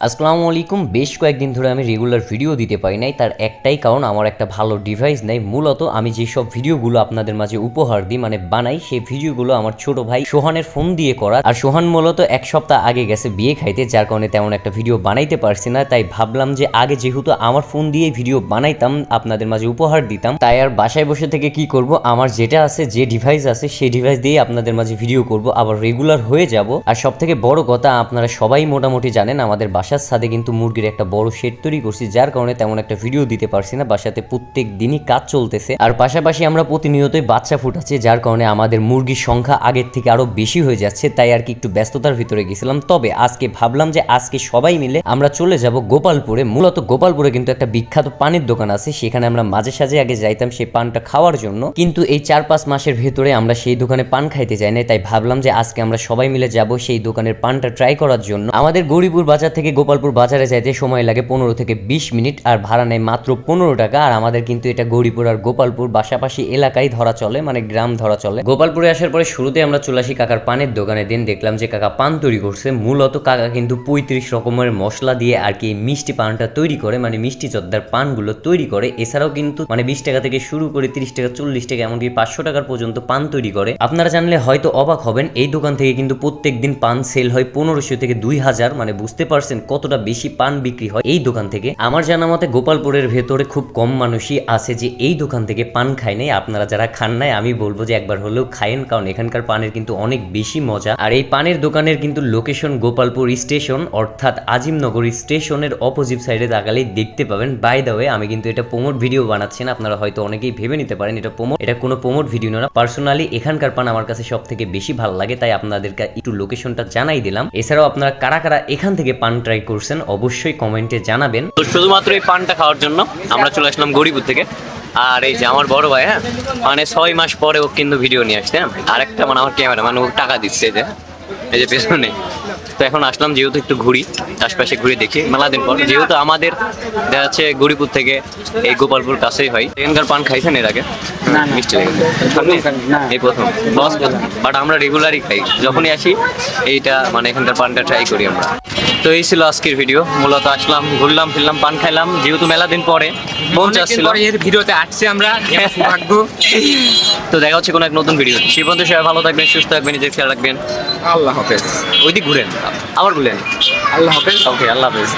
আসসালামু আলাইকুম। বেশ কয়েকদিন ধরে আমি রেগুলার ভিডিও দিতে পারি নাই, তার একটাই কারণ আমার একটা ভালো ডিভাইস নেই। মূলত আমি যেসব ভিডিওগুলো আপনাদের মাঝে উপহার দিই মানে বানাই, সেই ভিডিওগুলো আমার ছোট ভাই সোহানের ফোন দিয়ে করা। আর সোহান মূলত এক সপ্তাহ আগে গেছে বিয়ে খাইতে, যার কারণে তেমন একটা ভিডিও বানাইতে পারছি না। তাই ভাবলাম যে আগে যেহেতু আমার ফোন দিয়ে ভিডিও বানাইতাম, আপনাদের মাঝে উপহার দিতাম, তাই আর বাসায় বসে থেকে কি করব, আমার যেটা আছে, যে ডিভাইস আছে সেই ডিভাইস দিয়ে আপনাদের মাঝে ভিডিও করব, আবার রেগুলার হয়ে যাব। আর সব থেকে বড় কথা, আপনারা সবাই মোটামুটি জানেন আমাদের বাসার ছাদে কিন্তু মুরগির একটা বড় শেড তৈরি করছি, যার কারণে তেমন একটা ভিডিও দিতে পারছি না। বাসাতে প্রত্যেক দিনই কাজ চলতেছে, আর পাশাপাশি আমরা প্রতিনিয়তই বাচ্চা ফুটাচ্ছি, যার কারণে আমাদের মুরগির সংখ্যা আগের থেকে আরো বেশি হয়ে যাচ্ছে। তাই আর কি একটু ব্যস্ততার ভিতরে গেছিলাম। তবে আজকে ভাবলাম যে আজকে সবাই মিলে আমরা চলে যাব গোপালপুরে। মূলত গোপালপুরে কিন্তু একটা বিখ্যাত পানির দোকান আছে, সেখানে আমরা মাঝে সাঝে আগে যাইতাম সেই পানটা খাওয়ার জন্য, কিন্তু এই 4-5 মাসের ভেতরে আমরা সেই দোকানে পান খাইতে যাই না। তাই ভাবলাম যে আজকে আমরা সবাই মিলে যাব সেই দোকানের পানটা ট্রাই করার জন্য। আমাদের গৌরীপুর বাজার থেকে গোপালপুর বাজারে যাইতে সময় লাগে 15 থেকে 20 মিনিট, আর ভাড়া নেয় মাত্র 15 টাকা। আর আমাদের কিন্তু এটা গৌরীপুর আর গোপালপুর পাশাপাশি এলাকায় ধরা চলে, মানে গ্রাম ধরা চলে। গোপালপুরে আসার পরে শুরুতে আমরা চলে আসি কাকার পানের দোকানে। দিন দেখলাম যে কাকা পান তৈরি করছে। মূলত কাকা কিন্তু 35 রকমের মশলা দিয়ে আর কি মিষ্টি পানটা তৈরি করে, মানে মিষ্টি জর্দার পানগুলো তৈরি করে। এছাড়াও কিন্তু মানে 20 টাকা থেকে শুরু করে 30 টাকা, 40 টাকা, এমনকি 500 টাকার পর্যন্ত পান তৈরি করে। আপনারা জানলে হয়তো অবাক হবেন, এই দোকান থেকে কিন্তু প্রত্যেক দিন পান সেল হয় 1500 থেকে 2000, মানে বুঝতে পারছেন কতটা বেশি পান বিক্রি হয় এই দোকান থেকে। আমার জানা মতে গোপালপুরের ভেতরে খুব কম মানুষই আছে যে এই দোকান থেকে পান খায় নাই। আপনারা যারা খান নাই, আমি বলবো যে একবার হলেও খায়েন, কারণ এখানকার পানের কিন্তু অনেক বেশি মজা। আর এই পানের দোকানের কিন্তু লোকেশন গোপালপুর স্টেশন, অর্থাৎ আজিমনগর স্টেশনের অপোজিট সাইডে তাকালেই দেখতে পাবেন। বাই দ্য ওয়ে, আমি কিন্তু এটা প্রমোট ভিডিও বানাচ্ছি না, আপনারা হয়তো অনেকেই ভেবে নিতে পারেন এটা প্রমোট। এটা কোনো প্রমোট ভিডিও না। পার্সোনালি এখানকার পান আমার কাছে সব থেকে বেশি ভালো লাগে, তাই আপনাদেরকে একটু লোকেশনটা জানাই দিলাম। এছাড়াও আপনারা কারা কারা এখান থেকে পান ট্রাই করছেন অবশ্যই কমেন্টে জানাবেন। তো শুধুমাত্র এই পানটা খাওয়ার জন্য আমরা চলে আসলাম গৌরীপুর থেকে। আর এই যে আমার বড় ভাই, হ্যাঁ, মানে 6 মাস পরে ও কিন্তু ভিডিও নিয়ে আসছে। হ্যাঁ, আরেকটা মানে আমার ক্যামেরা, মানে ও টাকা দিচ্ছে যে এই যে পেছনে। তো এখন আসলাম যেহেতু একটু ঘুরি, আশপাশে ঘুরে দেখি মেলা দিন পর। যেহেতু আমাদের দেখা যাচ্ছে গৌরীপুর থেকে এই গোপালপুর কাছেই হয়। এখানকার পান খাইছেন এর আগে? মিষ্টি লেগেছে এই প্রথম, বস প্রথম। বাট আমরা রেগুলারই খাই, যখনই আসি এইটা মানে এখানকার পানটা ট্রাই করি আমরা। তো এই ছিল আজকের ভিডিও। মূলত আসলাম, ঘুরলাম ফিরলাম, পান খাইলাম, যেহেতু মেলা দিন পরে মন চাচ্ছিল ভিডিওতে আসছে আমরা। তো দেখা হচ্ছে কোনো এক নতুন ভিডিও। সেই পর্যন্ত সবাই ভালো থাকবেন, সুস্থ থাকবেন, নিজের খেয়াল রাখবেন। আল্লাহ হাফেজ। ওইদিক ঘুরেন, আবার ঘুরেন। আল্লাহ হাফেজ। ওকে, আল্লাহ হাফেজ।